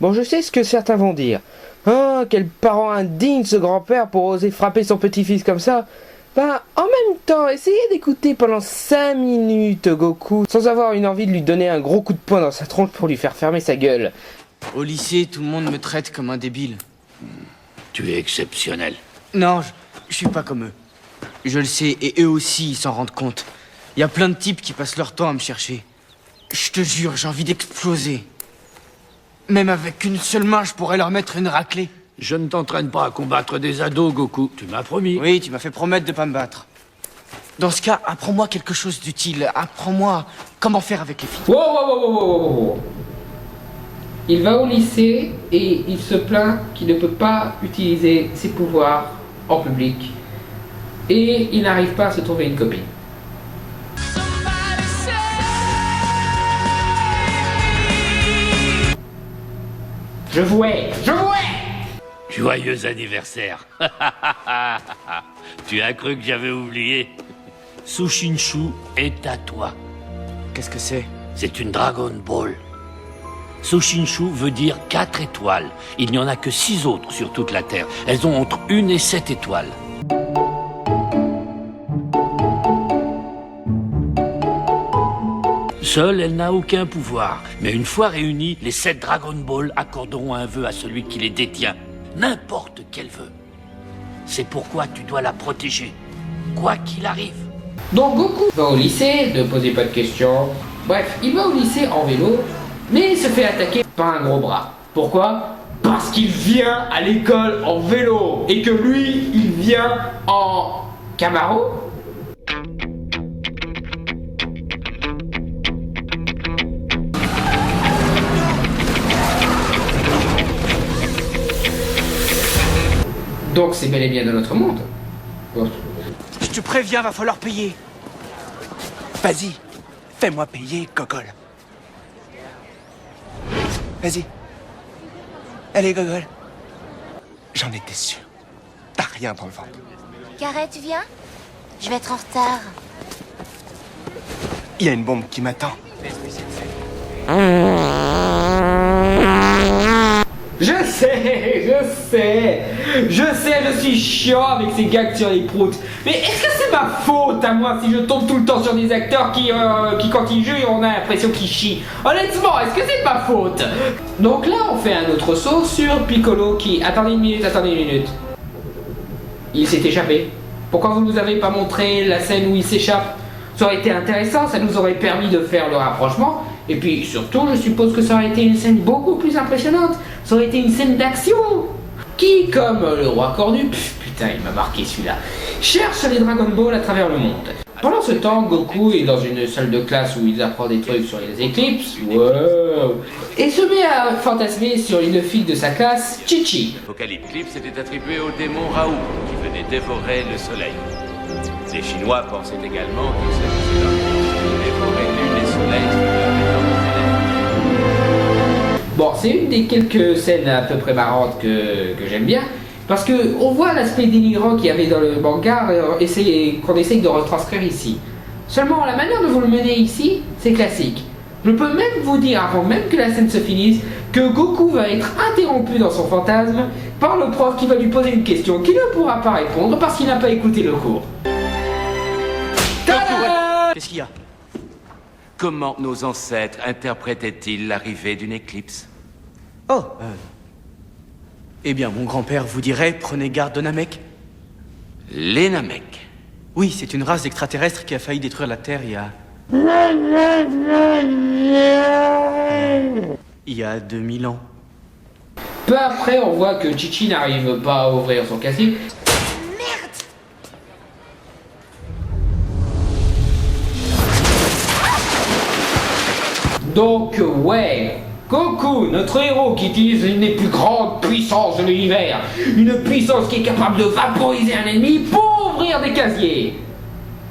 Bon, je sais ce que certains vont dire. Ah, quel parent indigne ce grand-père pour oser frapper son petit-fils comme ça. Ben, en même temps, essayez d'écouter pendant 5 minutes Goku sans avoir une envie de lui donner un gros coup de poing dans sa tronche pour lui faire fermer sa gueule. Au lycée, tout le monde me traite comme un débile. Tu es exceptionnel. Non, je suis pas comme eux. Je le sais, et eux aussi, ils s'en rendent compte. Il y a plein de types qui passent leur temps à me chercher. Je te jure, j'ai envie d'exploser. Même avec une seule main, je pourrais leur mettre une raclée. Je ne t'entraîne pas à combattre des ados, Goku. Tu m'as promis. Oui, tu m'as fait promettre de pas me battre. Dans ce cas, apprends-moi quelque chose d'utile. Apprends-moi comment faire avec les filles. Wow. Il va au lycée et il se plaint qu'il ne peut pas utiliser ses pouvoirs en public. Et il n'arrive pas à se trouver une copine. Je vouais. Joyeux anniversaire. Tu as cru que j'avais oublié. Sushinshu est à toi. Qu'est-ce que c'est? C'est une Dragon Ball. Sushinshu veut dire 4 étoiles. Il n'y en a que 6 autres sur toute la Terre. Elles ont entre 1 et 7 étoiles. Seule, elle n'a aucun pouvoir. Mais une fois réunies, les 7 Dragon Ball accorderont un vœu à celui qui les détient. N'importe quel vœu. C'est pourquoi tu dois la protéger. Quoi qu'il arrive. Donc Goku va au lycée, ne posez pas de questions. Bref, il va au lycée en vélo, mais il se fait attaquer par un gros bras. Pourquoi? Parce qu'il vient à l'école en vélo et que lui, il vient en Camaro. Donc c'est bel et bien de notre monde. Bon. Je te préviens, va falloir payer. Vas-y, fais-moi payer, Gogol. Vas-y. Allez, Gogol. J'en étais sûr. T'as rien pour le vendre. Carré, tu viens? Je vais être en retard. Il y a une bombe qui m'attend. Je sais, je suis chiant avec ces gags sur les proutes. Mais est-ce que c'est ma faute à moi si je tombe tout le temps sur des acteurs qui quand ils jouent, on a l'impression qu'ils chient? Honnêtement, est-ce que c'est de ma faute? Donc là, on fait un autre saut sur Piccolo qui... Attendez une minute. Il s'est échappé. Pourquoi vous nous avez pas montré la scène où il s'échappe? Ça aurait été intéressant, ça nous aurait permis de faire le rapprochement. Et puis surtout, je suppose que ça aurait été une scène beaucoup plus impressionnante. Ça aurait été une scène d'action. Qui, comme le roi cornu, putain, il m'a marqué celui-là, cherche les Dragon Ball à travers le monde. Pendant ce temps, Goku est dans une salle de classe où il apprend des trucs sur les éclipses. Wow. Et se met à fantasmer sur une fille de sa classe, Chi-Chi. L'Apocalypse était attribué au démon Raoult, qui venait dévorer le soleil. Les Chinois pensaient également qu'il s'agissait d'un monstre qui dévorait lune et soleil sous leur Bon, c'est une des quelques scènes à peu près marrantes que j'aime bien, parce que on voit l'aspect dénigrant qu'il y avait dans le manga qu'on essaye de retranscrire ici. Seulement, la manière de vous le mener ici, c'est classique. Je peux même vous dire, avant même que la scène se finisse, que Goku va être interrompu dans son fantasme par le prof qui va lui poser une question qu'il ne pourra pas répondre parce qu'il n'a pas écouté le cours. Qu'est-ce qu'il y a? Comment nos ancêtres interprétaient-ils l'arrivée d'une éclipse? Oh, eh bien, mon grand-père vous dirait, prenez garde de Namek. Les Namek. Oui, c'est une race d'extraterrestres qui a failli détruire la Terre il y a 2000 ans. Peu après, on voit que Chi-Chi n'arrive pas à ouvrir son casier. Donc, ouais, Goku, notre héros qui utilise une des plus grandes puissances de l'univers, une puissance qui est capable de vaporiser un ennemi pour ouvrir des casiers.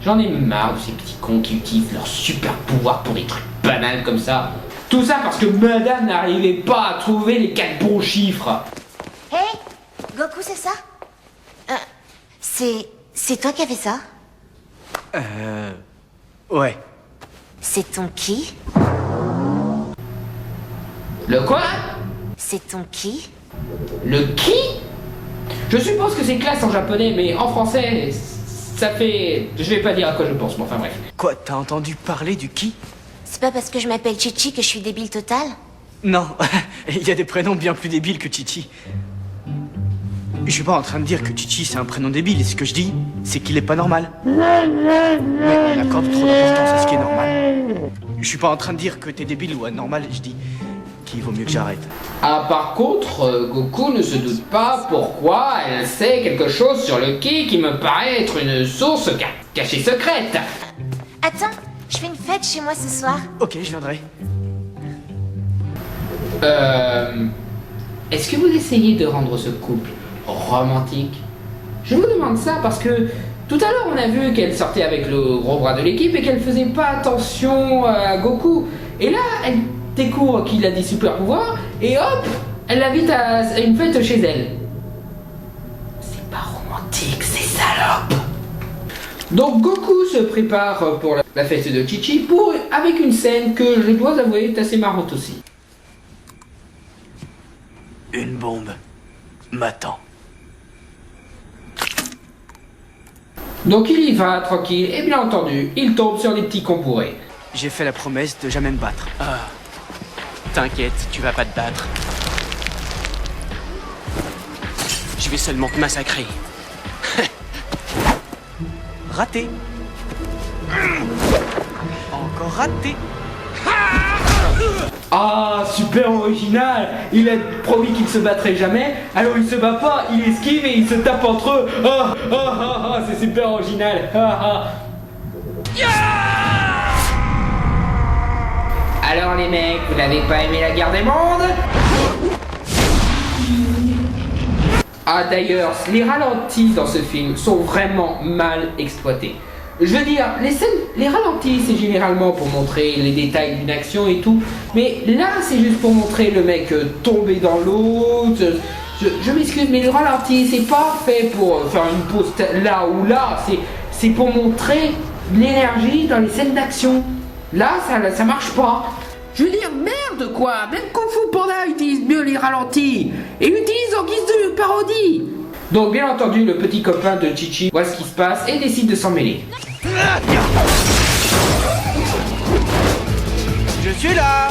J'en ai marre de ces petits cons qui utilisent leur super pouvoir pour des trucs banals comme ça. Tout ça parce que madame n'arrivait pas à trouver les 4 bons chiffres. Hé, Goku, c'est ça? C'est toi qui as fait ça? Ouais. C'est ton qui? Le quoi? C'est ton ki? Le ki? Je suppose que c'est classe en japonais, mais en français, ça fait... Je vais pas dire à quoi je pense, mais enfin bref. Quoi, t'as entendu parler du qui? C'est pas parce que je m'appelle Chichi que je suis débile total? Non, il y a des prénoms bien plus débiles que Chichi. Je suis pas en train de dire que Chichi c'est un prénom débile, ce que je dis, c'est qu'il est pas normal. Mais il accorde trop d'importance à ce qui est normal. Je suis pas en train de dire que t'es débile ou anormal, je dis qu'il vaut mieux que j'arrête. Ah, par contre, Goku ne se doute pas pourquoi elle sait quelque chose sur le ki qui me paraît être une source cachée secrète. Attends, je fais une fête chez moi ce soir. Ok, je viendrai. Est-ce que vous essayez de rendre ce couple romantique? Je vous demande ça parce que tout à l'heure on a vu qu'elle sortait avec le gros bras de l'équipe et qu'elle faisait pas attention à Goku. Et là, elle découvre qu'il a des super pouvoirs et hop, elle l'invite à une fête chez elle. C'est pas romantique, c'est salope. Donc Goku se prépare pour la fête de Chichi avec une scène que je dois avouer est assez marrante aussi. Une bombe m'attend. Donc il y va tranquille et bien entendu, il tombe sur des petits cons bourrés. J'ai fait la promesse de jamais me battre. Ah, t'inquiète, tu vas pas te battre. Je vais seulement te massacrer. Raté. Encore raté. Ah, super original! Il a promis qu'il se battrait jamais, alors il se bat pas, il esquive et il se tape entre eux. Ah, ah, ah, ah, c'est super original. Ah, ah. Alors les mecs, vous n'avez pas aimé la guerre des mondes? Ah d'ailleurs, les ralentis dans ce film sont vraiment mal exploités. Je veux dire, les ralentis, c'est généralement pour montrer les détails d'une action et tout. Mais là, c'est juste pour montrer le mec tomber dans l'eau. Je m'excuse, mais le ralenti, c'est pas fait pour faire une pause là ou là. C'est pour montrer l'énergie dans les scènes d'action. Là, ça marche pas. Je veux dire, merde quoi. Même Kung Fu Panda utilise mieux les ralentis. Et l'utilise en guise de parodie. Donc bien entendu, le petit copain de Chichi voit ce qui se passe et décide de s'en mêler. Je suis là.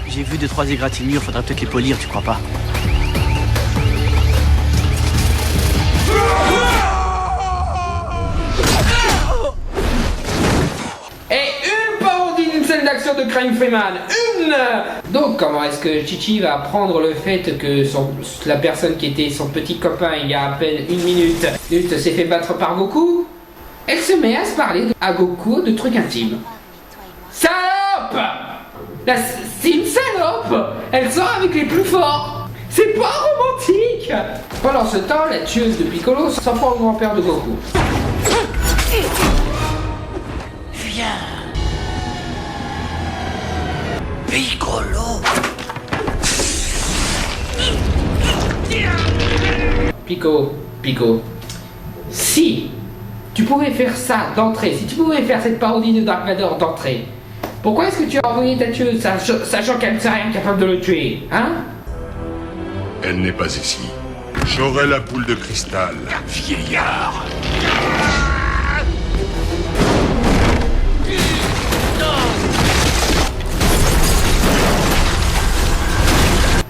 J'ai vu 2-3 égratignures, faudrait peut-être les polir, tu crois pas? Et une parodie d'une scène d'action de Crime Freeman. Une. Donc comment est-ce que Chichi va apprendre le fait que la personne qui était son petit copain il y a à peine une minute s'est fait battre par Goku? Elle se met à se parler à Goku de trucs intimes. Salope! C'est une salope! Elle sort avec les plus forts! C'est pas romantique! Pendant ce temps, la tueuse de Piccolo s'en prend au grand-père de Goku. Viens. Piccolo. Pico. Si tu pouvais faire ça d'entrée, si tu pouvais faire cette parodie de Dark Vador d'entrée, pourquoi est-ce que tu as envoyé ta tueuse sachant qu'elle ne serait rien capable de le tuer, hein? Elle n'est pas ici. J'aurai la boule de cristal. Vieillard.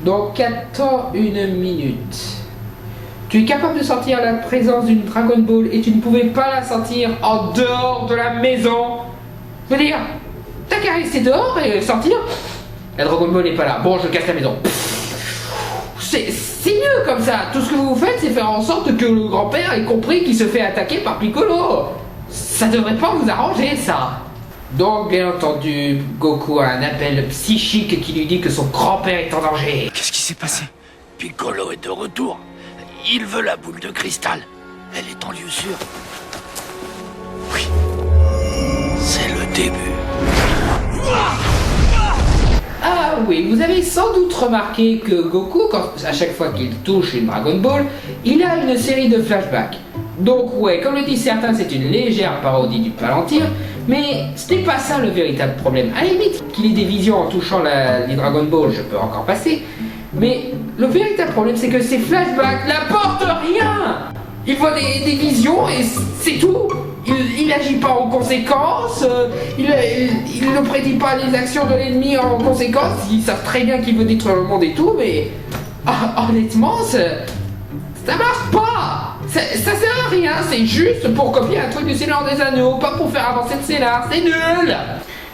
Donc attends une minute. Tu es capable de sentir la présence d'une Dragon Ball et tu ne pouvais pas la sentir en dehors de la maison. Je veux dire, t'as qu'à rester dehors et sortir. La Dragon Ball n'est pas là. Bon, je casse la maison. C'est mieux comme ça. Tout ce que vous faites, c'est faire en sorte que le grand-père ait compris qu'il se fait attaquer par Piccolo. Ça devrait pas vous arranger, ça. Donc, bien entendu, Goku a un appel psychique qui lui dit que son grand-père est en danger. Qu'est-ce qui s'est passé? Piccolo est de retour. Il veut la boule de cristal. Elle est en lieu sûr. Oui. C'est le début. Ah oui, vous avez sans doute remarqué que Goku, à chaque fois qu'il touche une Dragon Ball, il a une série de flashbacks. Donc ouais, comme le disent certains, c'est une légère parodie du Palantir, Mais ce n'est pas ça le véritable problème. À la limite, qu'il ait des visions en touchant les Dragon Ball, je peux encore passer. Mais le véritable problème, c'est que ces flashbacks n'apportent rien. Il voit des visions et c'est tout. Il n'agit pas en conséquence, il ne prédit pas les actions de l'ennemi en conséquence. Ils savent très bien qu'il veut détruire le monde et tout, mais honnêtement, ça marche pas. Ça sert à rien, c'est juste pour copier un truc du Seigneur des Anneaux, pas pour faire avancer le scénar, c'est nul.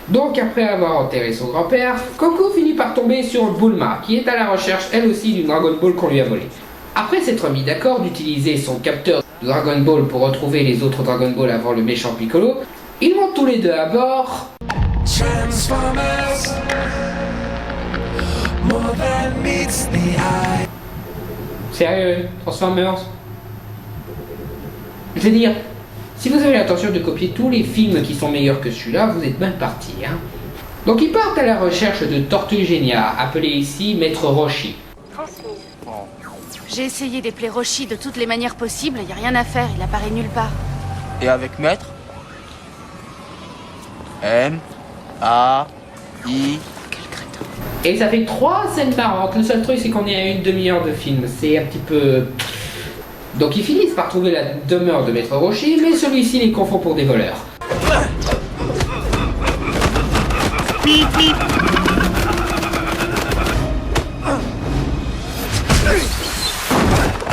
Donc après avoir enterré son grand-père, Goku finit par tomber sur Bulma, qui est à la recherche elle aussi du Dragon Ball qu'on lui a volé. Après s'être mis d'accord d'utiliser son capteur de Dragon Ball pour retrouver les autres Dragon Ball avant le méchant Piccolo, ils montent tous les deux à bord. Transformers, more than meets the eye. Sérieux, Transformers? Je veux dire, si vous avez l'intention de copier tous les films qui sont meilleurs que celui-là, vous êtes mal parti, hein. Donc ils partent à la recherche de Tortue Génia, appelé ici Maître Roshi. J'ai essayé d'épeler Roshi de toutes les manières possibles, y a rien à faire, il apparaît nulle part. Et avec Maître M A I. Quel crétin. Et ça fait 3 scènes marrantes. Le seul truc, c'est qu'on est à une demi-heure de film. C'est un petit peu... Donc ils finissent par trouver la demeure de Maître Roshi, mais celui-ci les confond pour des voleurs.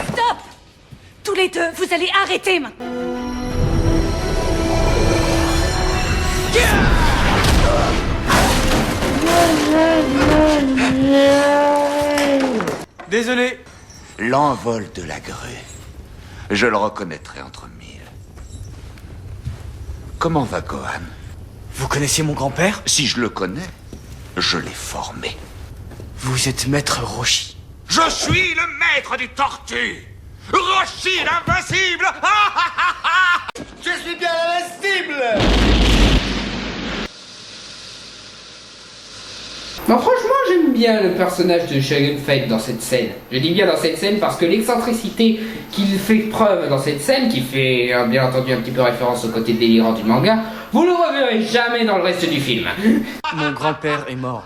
Stop! Tous les deux, vous allez arrêter maintenant. Désolé. L'envol de la grue. Je le reconnaîtrai entre mille. Comment va Gohan? Vous connaissez mon grand-père? Si je le connais, je l'ai formé. Vous êtes Maître Roshi. Je suis le maître du tortue! Roshi l'invincible! Je suis bien l'invincible! Bon, franchement, j'aime bien le personnage de Shogun Fate dans cette scène. Je dis bien dans cette scène parce que l'excentricité qu'il fait preuve dans cette scène, qui fait bien entendu un petit peu référence au côté délirant du manga, vous le reverrez jamais dans le reste du film. Mon grand-père est mort.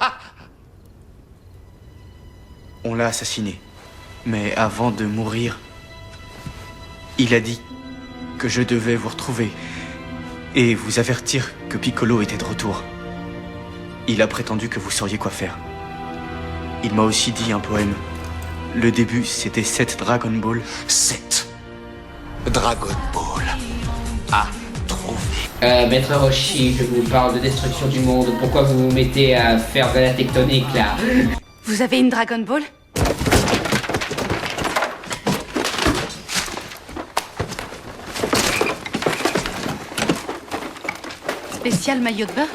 On l'a assassiné. Mais avant de mourir, il a dit que je devais vous retrouver et vous avertir que Piccolo était de retour. Il a prétendu que vous sauriez quoi faire. Il m'a aussi dit un poème. Le début, c'était 7 Dragon Ball. 7 Dragon Ball à trouver. Maître Roshi, je vous parle de destruction du monde. Pourquoi vous vous mettez à faire de la tectonique, là? Vous avez une Dragon Ball? Spécial maillot de bain?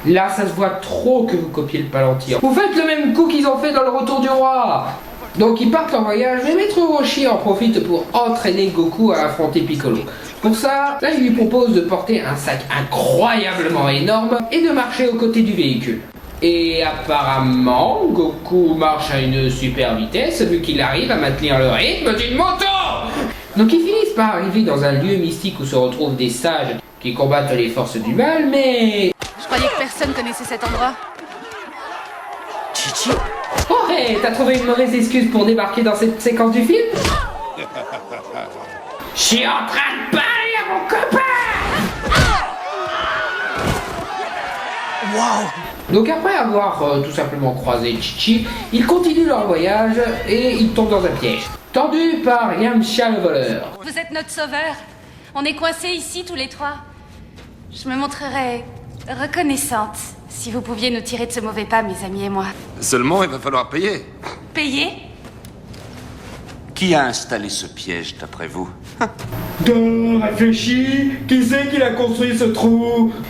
Là, ça se voit trop que vous copiez le Palantir. Vous faites le même coup qu'ils ont fait dans le Retour du Roi. Donc ils partent en voyage, mais Maître Roshi en profite pour entraîner Goku à affronter Piccolo. Pour ça, là il lui propose de porter un sac incroyablement énorme et de marcher aux côtés du véhicule. Et apparemment, Goku marche à une super vitesse vu qu'il arrive à maintenir le rythme d'une moto. Donc ils finissent par arriver dans un lieu mystique où se retrouvent des sages qui combattent les forces du mal, mais... Je croyais que personne connaissait cet endroit. Chichi? Oh hey, t'as trouvé une mauvaise excuse pour débarquer dans cette séquence du film? Je suis en train de parler à mon copain! Waouh! Donc après avoir tout simplement croisé Chichi, ils continuent leur voyage et ils tombent dans un piège. Tendu par Yamcha le voleur. Vous êtes notre sauveur. On est coincés ici tous les trois. Je me montrerais reconnaissante si vous pouviez nous tirer de ce mauvais pas, mes amis et moi. Seulement, il va falloir payer. Payer? Qui a installé ce piège, d'après vous? Réfléchis, qui c'est qui a construit ce trou?